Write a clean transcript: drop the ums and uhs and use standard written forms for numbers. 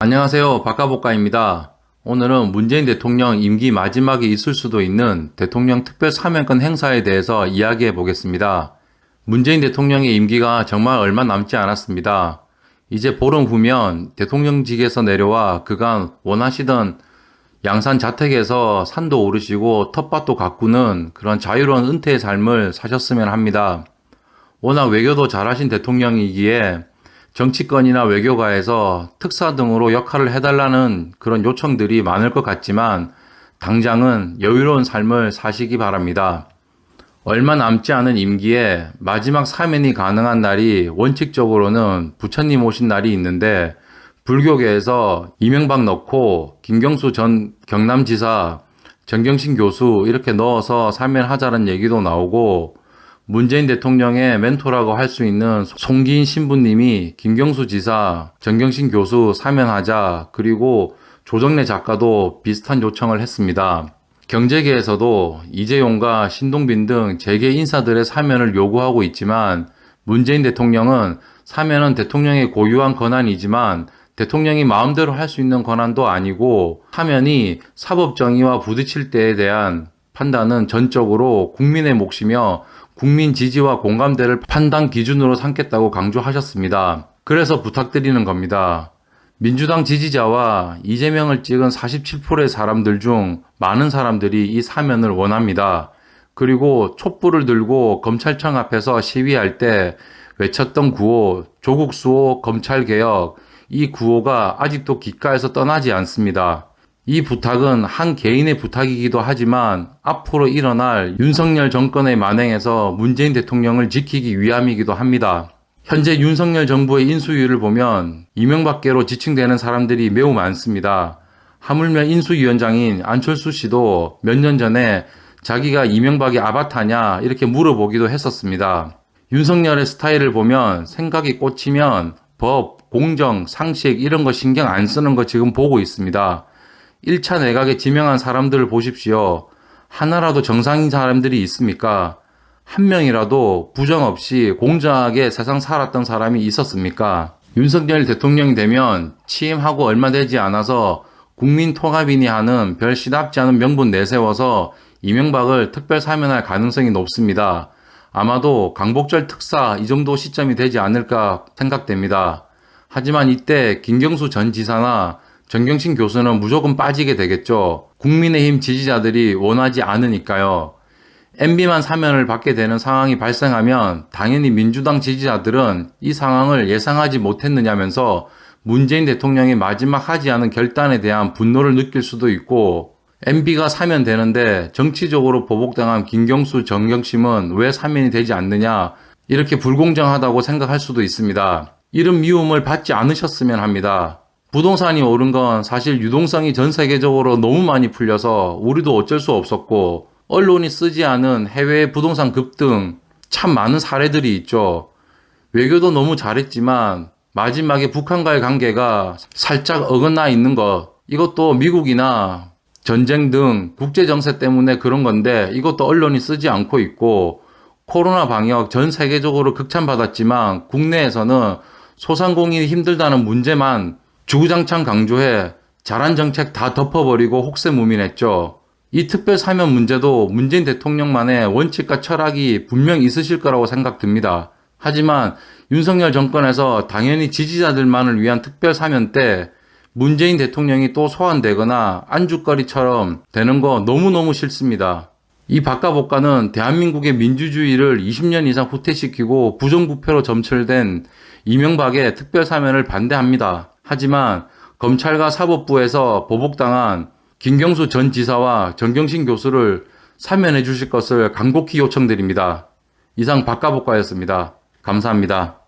안녕하세요. 박가복가입니다. 오늘은 문재인 대통령 임기 마지막에 있을 수도 있는 대통령 특별사면권 행사에 대해서 이야기해 보겠습니다. 문재인 대통령의 임기가 정말 얼마 남지 않았습니다. 이제 보름 후면 대통령직에서 내려와 그간 원하시던 양산 자택에서 산도 오르시고 텃밭도 가꾸는 그런 자유로운 은퇴의 삶을 사셨으면 합니다. 워낙 외교도 잘하신 대통령이기에 정치권이나 외교가에서 특사 등으로 역할을 해달라는 그런 요청들이 많을 것 같지만 당장은 여유로운 삶을 사시기 바랍니다. 얼마 남지 않은 임기에 마지막 사면이 가능한 날이 원칙적으로는 부처님 오신 날이 있는데 불교계에서 이명박 넣고 김경수 전 경남지사, 정경심 교수 이렇게 넣어서 사면하자는 얘기도 나오고 문재인 대통령의 멘토라고 할 수 있는 송기인 신부님이 김경수 지사, 정경심 교수 사면하자, 그리고 조정래 작가도 비슷한 요청을 했습니다. 경제계에서도 이재용과 신동빈 등 재계 인사들의 사면을 요구하고 있지만 문재인 대통령은 사면은 대통령의 고유한 권한이지만 대통령이 마음대로 할 수 있는 권한도 아니고 사면이 사법정의와 부딪힐 때에 대한 판단은 전적으로 국민의 몫이며 국민 지지와 공감대를 판단 기준으로 삼겠다고 강조하셨습니다. 그래서 부탁드리는 겁니다. 민주당 지지자와 이재명을 찍은 47%의 사람들 중 많은 사람들이 이 사면을 원합니다. 그리고 촛불을 들고 검찰청 앞에서 시위할 때 외쳤던 구호, 조국 수호 검찰개혁, 이 구호가 아직도 귓가에서 떠나지 않습니다. 이 부탁은 한 개인의 부탁이기도 하지만 앞으로 일어날 윤석열 정권의 만행에서 문재인 대통령을 지키기 위함이기도 합니다. 현재 윤석열 정부의 인수위를 보면 이명박계로 지칭되는 사람들이 매우 많습니다. 하물며 인수위원장인 안철수 씨도 몇 년 전에 자기가 이명박이 아바타냐 이렇게 물어보기도 했었습니다. 윤석열의 스타일을 보면 생각이 꽂히면 법, 공정, 상식 이런 거 신경 안 쓰는 거 지금 보고 있습니다. 1차 내각에 지명한 사람들을 보십시오. 하나라도 정상인 사람들이 있습니까? 한 명이라도 부정 없이 공정하게 세상 살았던 사람이 있었습니까? 윤석열 대통령이 되면 취임하고 얼마 되지 않아서 국민 통합이니 하는 별 시답지 않은 명분 내세워서 이명박을 특별 사면할 가능성이 높습니다. 아마도 강복절 특사 이 정도 시점이 되지 않을까 생각됩니다. 하지만 이때 김경수 전 지사나 정경심 교수는 무조건 빠지게 되겠죠. 국민의힘 지지자들이 원하지 않으니까요. MB만 사면을 받게 되는 상황이 발생하면 당연히 민주당 지지자들은 이 상황을 예상하지 못했느냐면서 문재인 대통령이 마지막 하지 않은 결단에 대한 분노를 느낄 수도 있고 MB가 사면되는데 정치적으로 보복당한 김경수, 정경심은 왜 사면이 되지 않느냐 이렇게 불공정하다고 생각할 수도 있습니다. 이런 미움을 받지 않으셨으면 합니다. 부동산이 오른 건 사실 유동성이 전 세계적으로 너무 많이 풀려서 우리도 어쩔 수 없었고 언론이 쓰지 않은 해외 부동산 급등 참 많은 사례들이 있죠. 외교도 너무 잘했지만 마지막에 북한과의 관계가 살짝 어긋나 있는 것 이것도 미국이나 전쟁 등 국제정세 때문에 그런 건데 이것도 언론이 쓰지 않고 있고 코로나 방역 전 세계적으로 극찬받았지만 국내에서는 소상공인이 힘들다는 문제만 주구장창 강조해 잘한 정책 다 덮어버리고 혹세무민했죠. 이 특별 사면 문제도 문재인 대통령만의 원칙과 철학이 분명 있으실 거라고 생각됩니다. 하지만 윤석열 정권에서 당연히 지지자들만을 위한 특별 사면 때 문재인 대통령이 또 소환되거나 안주거리처럼 되는 거 너무너무 싫습니다. 이 박가복가는 대한민국의 민주주의를 20년 이상 후퇴시키고 부정부패로 점철된 이명박의 특별 사면을 반대합니다. 하지만 검찰과 사법부에서 보복당한 김경수 전 지사와 정경심 교수를 사면해 주실 것을 간곡히 요청드립니다. 이상 박가복가였습니다. 감사합니다.